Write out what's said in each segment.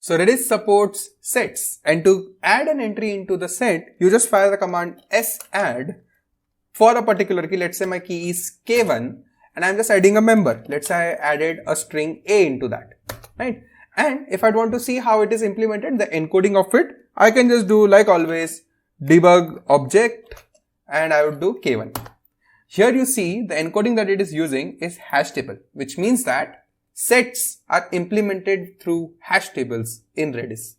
So Redis supports sets, and to add an entry into the set, you just fire the command sadd for a particular key. Let's say my key is k1 and I'm just adding a member. Let's say I added a string a into that, right? And if I want to see how it is implemented, the encoding of it, I can just do like always debug object and I would do k1. Here you see the encoding that it is using is hash table, which means that sets are implemented through hash tables in Redis.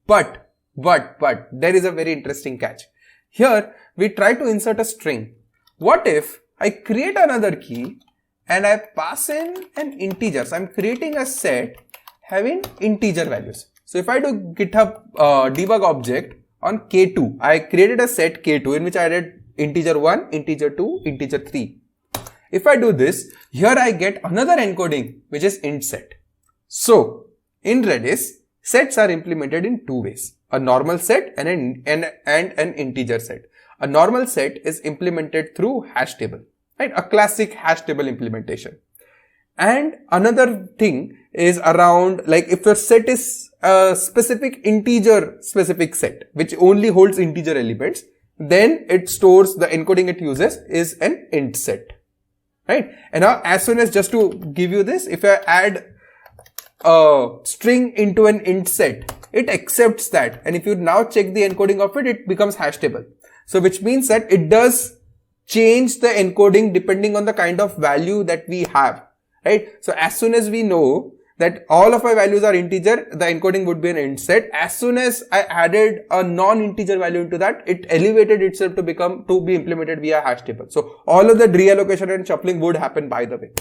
But there is a very interesting catch. Here we try to insert a string. What if I create another key and I pass in an integer? So I'm creating a set having integer values. So if I do GitHub debug object on k2, I created a set k2 in which I added integer 1, integer 2, integer 3. If I do this, here I get another encoding which is intset. So in Redis, sets are implemented in two ways: a normal set and an integer set. A normal set is implemented through hash table, right? A classic hash table implementation. And another thing is around, like if your set is a specific integer specific set which only holds integer elements, then it stores the encoding it uses is an int set, right? And now as soon as, just to give you this, if I add a string into an int set, it accepts that, and if you now check the encoding of it, it becomes hash table. So which means that it does change the encoding depending on the kind of value that we have, right? So as soon as we know that all of my values are integer, the encoding would be an int set. As soon as I added a non-integer value into that, it elevated itself to be implemented via hash table. So all of the reallocation and shuffling would happen by the way.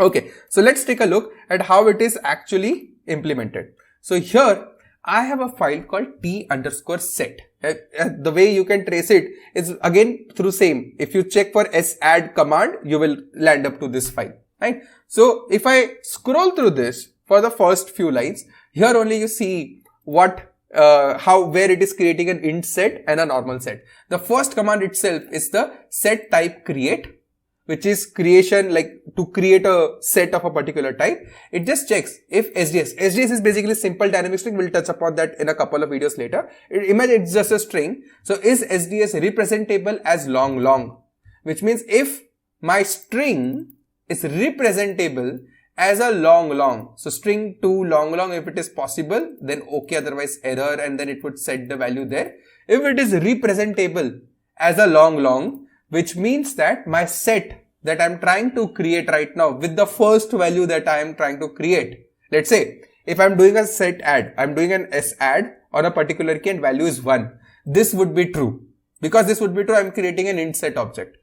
Okay, so let's take a look at how it is actually implemented. So here I have a file called t_set. The way you can trace it is again through same. If you check for sadd command, you will land up to this file, right? So if I scroll through this for the first few lines, here only you see where it is creating an int set and a normal set. The first command itself is the set type create, which is creation, like to create a set of a particular type. It just checks if SDS is basically simple dynamic string. We'll touch upon that in a couple of videos later. Imagine it's just a string. So is SDS representable as long, which means if my string is representable as a long, so string to long, if it is possible, then okay, otherwise error, and then it would set the value there. If it is representable as a long, which means that my set that I'm trying to create right now with the first value that I am trying to create. Let's say if I'm doing a set add, I'm doing an sadd on a particular key and value is 1. This would be true. Because this would be true, I'm creating an int set object.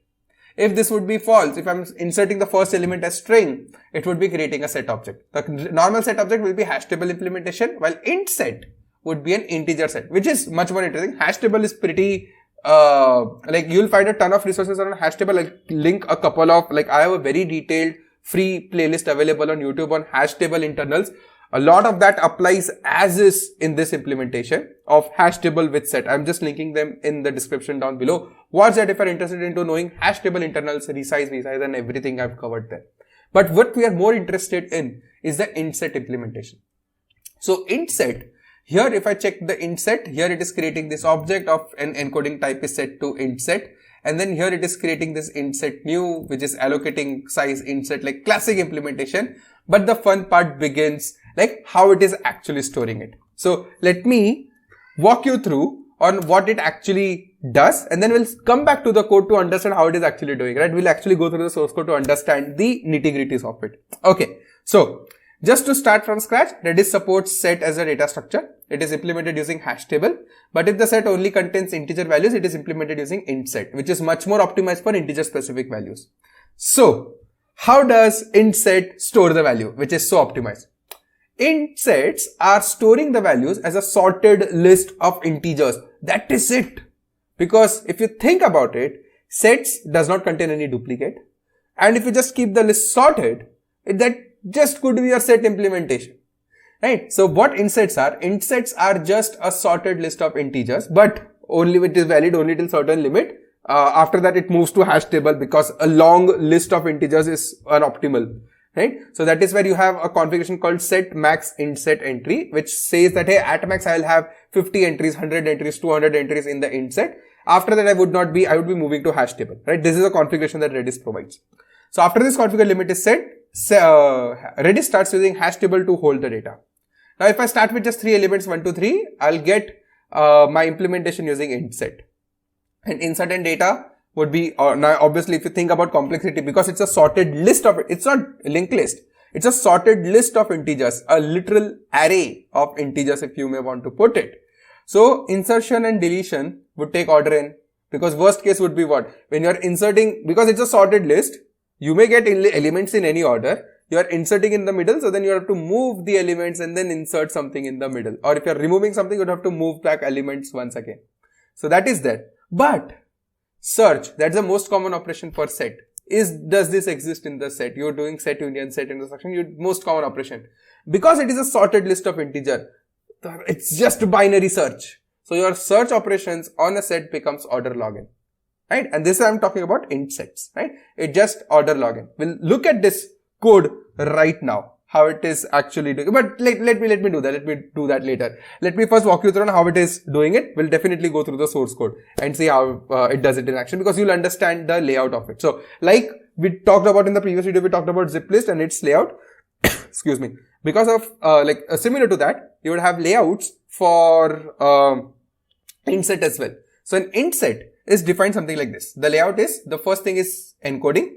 If this would be false, if I'm inserting the first element as string, it would be creating a set object. The normal set object will be hash table implementation, while int set would be an integer set, which is much more interesting. Hash table is pretty like you'll find a ton of resources on hash table. I'll link a couple of, like I have a very detailed free playlist available on YouTube on hash table internals. A lot of that applies as is in this implementation of hash table with set. I'm just linking them in the description down below. Watch that if you're interested into knowing hash table internals, resize and everything I've covered there. But what we are more interested in is the int set implementation. So int set, here if I check the int set, here it is creating this object of an encoding type is set to int set. And then here it is creating this int set new, which is allocating size int set, like classic implementation. But the fun part begins like how it is actually storing it. So let me walk you through on what it actually does, and then we'll come back to the code to understand how it is actually doing, right? We'll actually go through the source code to understand the nitty-gritties of it. Okay. So just to start from scratch, Redis supports set as a data structure. It is implemented using hash table, but if the set only contains integer values, it is implemented using int set, which is much more optimized for integer specific values. So how does int set store the value, which is so optimized? Int sets are storing the values as a sorted list of integers. That is it. Because if you think about it, sets does not contain any duplicate. And if you just keep the list sorted, that just could be your set implementation, right? So what intsets are? Intsets are just a sorted list of integers, but only it is valid only till certain limit. After that, it moves to hash table because a long list of integers is unoptimal. right? So that is where you have a configuration called set max intset entry, which says that, hey, at max I'll have 50 entries, 100 entries, 200 entries in the intset. After that, I would be moving to hash table, right? This is a configuration that Redis provides. So after this configure limit is set, Redis starts using hash table to hold the data. Now, if I start with just 3 elements, 1, 2, 3, I'll get my implementation using intset. And insert and data would be, now obviously if you think about complexity, because it's a sorted list of it, it's not linked list, it's a sorted list of integers, a literal array of integers if you may want to put it. So insertion and deletion would take order n, because worst case would be what? When you're inserting, because it's a sorted list, you may get elements in any order, you are inserting in the middle, so then you have to move the elements and then insert something in the middle. Or if you're removing something, you'd have to move back elements once again. So that is there. But search, that's the most common operation for set. Does this exist in the set? You're doing set union, set intersection, most common operation. Because it is a sorted list of integer, it's just binary search. So your search operations on a set becomes order log n, right? And this I'm talking about int sets, right? It just order log n. We'll look at this code right now, how it is actually doing. But let me do that. Let me do that later. Let me first walk you through on how it is doing it. We'll definitely go through the source code and see how it does it in action, because you'll understand the layout of it. So like we talked about in the previous video, we talked about zip list and its layout. Excuse me. Because of similar to that, you would have layouts for intset as well. So an intset is defined something like this. The layout is, the first thing is encoding,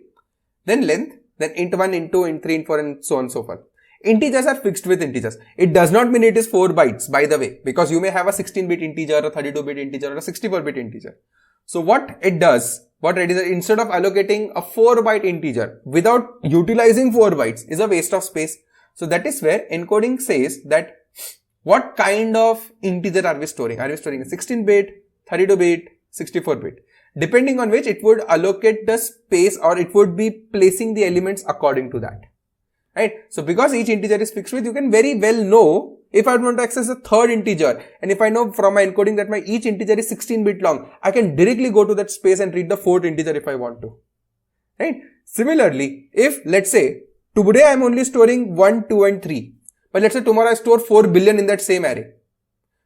then length, then int1, int2, int3, int4, and so on and so forth. Integers are fixed with integers. It does not mean it is 4 bytes, by the way, because you may have a 16-bit integer, a 32-bit integer, or a 64-bit integer. So what it does, instead of allocating a 4-byte integer without utilizing 4 bytes is a waste of space. So that is where encoding says that what kind of integer are we storing? Are we storing a 16-bit, 32-bit, 64-bit? Depending on which it would allocate the space, or it would be placing the elements according to that, right? So because each integer is fixed with, you can very well know if I want to access a third integer, and if I know from my encoding that my each integer is 16-bit long, I can directly go to that space and read the fourth integer if I want to, right? Similarly, if let's say today I am only storing 1, 2 and 3, but let's say tomorrow I store 4 billion in that same array.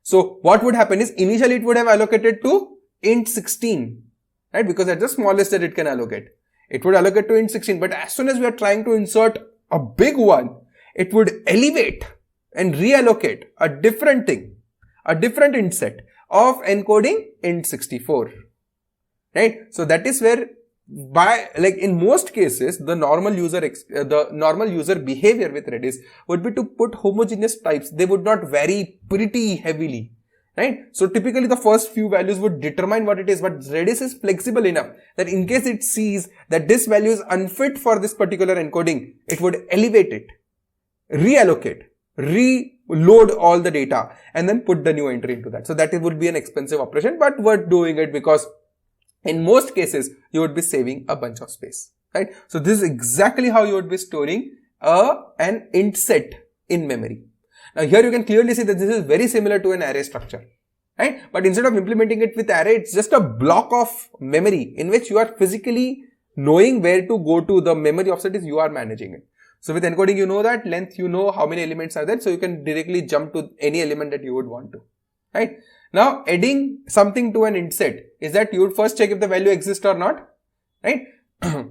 So what would happen is initially it would have allocated to int 16, right? Because that's the smallest that it can allocate. It would allocate to int 16, but as soon as we are trying to insert a big one, it would elevate and reallocate a different thing, a different intset of encoding int 64, right? So that is where in most cases, the normal user behavior with Redis would be to put homogeneous types. They would not vary pretty heavily, right? So typically the first few values would determine what it is, but Redis is flexible enough that in case it sees that this value is unfit for this particular encoding, it would elevate it, reallocate, reload all the data, and then put the new entry into that. So that would be an expensive operation, but worth doing it, because in most cases, you would be saving a bunch of space, right? So this is exactly how you would be storing an int set in memory. Now here you can clearly see that this is very similar to an array structure, right? But instead of implementing it with array, it's just a block of memory in which you are physically knowing where to go to. The memory offset is you are managing it. So with encoding, you know that length, you know how many elements are there, so you can directly jump to any element that you would want to, right? Now, adding something to an intset is that you would first check if the value exists or not, right?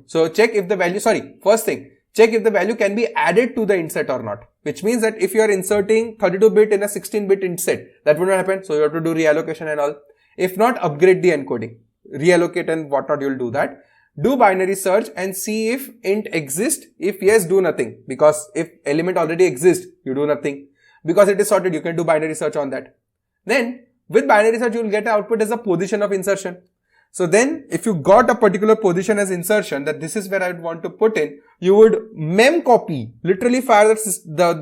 So check if the value, first thing, check if the value can be added to the intset or not, which means that if you are inserting 32-bit in a 16-bit intset, that would not happen. So you have to do reallocation and all. If not, upgrade the encoding, reallocate and whatnot, you'll do that. Do binary search and see if int exists. If yes, do nothing, because if element already exists, you do nothing. Because it is sorted, you can do binary search on that. Then with binary search, you will get an output as a position of insertion. So then if you got a particular position as insertion, that this is where I would want to put in, you would mem copy, literally fire that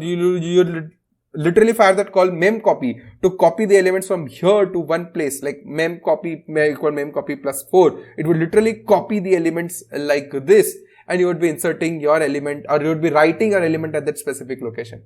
call mem copy to copy the elements from here to one place, like mem copy equal mem copy plus 4. It would literally copy the elements like this, and you would be inserting your element, or you would be writing your element at that specific location,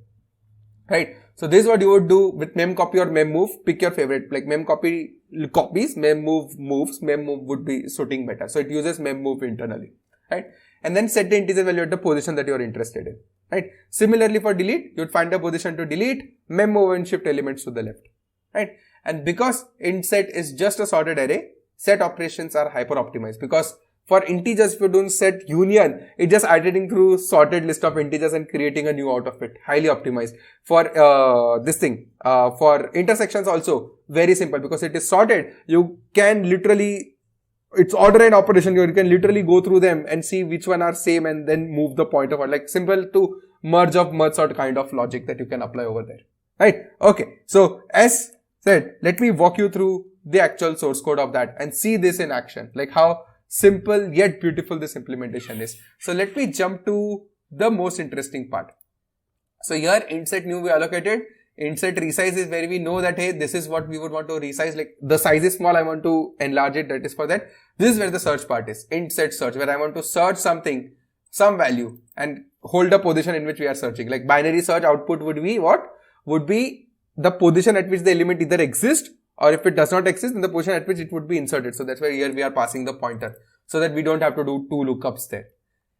right? So this is what you would do with mem copy or mem move. Pick your favorite, like mem copy copies, mem move moves. Mem move would be suiting better. So it uses mem move internally, right? and then set the integer value at the position that you are interested in, right? Similarly for delete, you would find the position to delete, mem over and shift elements to the left, right? And because Intset is just a sorted array, set operations are hyper optimized, because for integers, if you're doing set union, it's just iterating through sorted list of integers and creating a new out of it. Highly optimized. For for intersections also, very simple, because it is sorted. You can literally, it's order and operation. You can literally go through them and see which one are same and then move the pointer forward. Like simple to merge sort kind of logic that you can apply over there. Right? Okay. So as said, let me walk you through the actual source code of that and see this in action. Like how simple yet beautiful this implementation is. So let me jump to the most interesting part. So here Intset new we allocated. Intset resize is where we know that, hey, this is what we would want to resize. Like the size is small, I want to enlarge it. That is for that. This is where the search part is. Intset search, where I want to search something, some value, and hold a position in which we are searching. Like binary search output would be what? Would be the position at which the element either exists, or if it does not exist, then the position at which it would be inserted. So that's why here we are passing the pointer, so that we don't have to do two lookups there.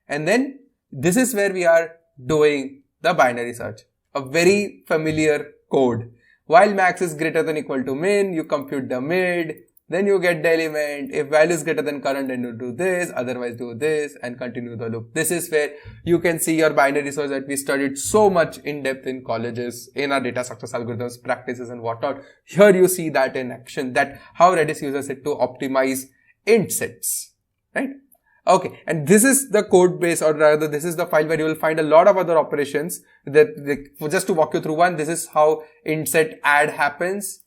And then this is where we are doing the binary search, a very familiar code. While max is greater than equal to min, you compute the mid, then you get the element. If value is greater than current, then you do this, otherwise do this, and continue the loop. This is where you can see your binary search that we studied so much in depth in colleges, in our data structures, algorithms, practices, and whatnot. Here you see that in action, that how Redis uses it to optimize int sets, right? Okay, and this is the code base, or rather this is the file where you will find a lot of other operations that, just to walk you through one, this is how Intset add happens.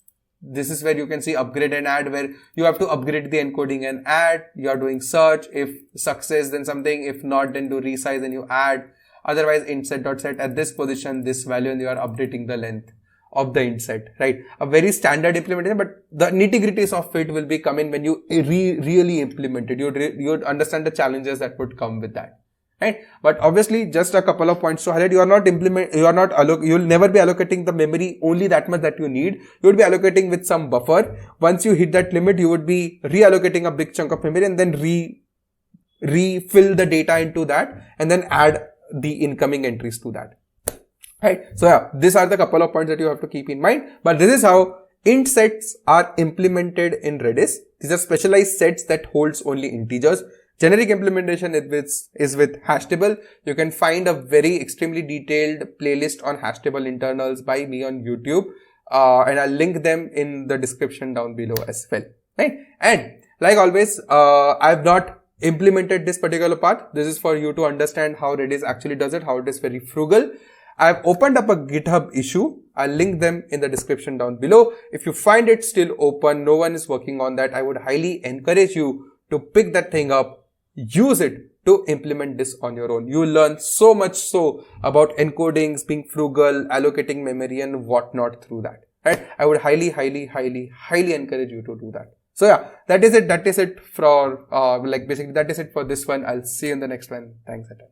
This is where you can see upgrade and add, where you have to upgrade the encoding and add. You are doing search. If success, then something. If not, then do resize and you add. Otherwise, intset.set at this position, this value, and you are updating the length of the intset, right? A very standard implementation, but the nitty-gritties of it will be coming when you really implement it. You'd understand the challenges that would come with that, right? But obviously, just a couple of points to highlight. You'll never be allocating the memory only that much that you need. You would be allocating with some buffer. Once you hit that limit, you would be reallocating a big chunk of memory and then refill the data into that and then add the incoming entries to that. Right. So yeah, these are the couple of points that you have to keep in mind. But this is how int sets are implemented in Redis. These are specialized sets that holds only integers. Generic implementation is with hash table. You can find a very extremely detailed playlist on hash table internals by me on YouTube. And I'll link them in the description down below as well. Right. And like always, I've not implemented this particular part. This is for you to understand how Redis actually does it, how it is very frugal. I've opened up a GitHub issue. I'll link them in the description down below. If you find it still open, no one is working on that, I would highly encourage you to pick that thing up, use it to implement this on your own. You will learn so much so about encodings, being frugal, allocating memory and whatnot through that. Right? I would highly encourage you to do that. So yeah, that is it. That is it for, basically that is it for this one. I'll see you in the next one. Thanks a ton.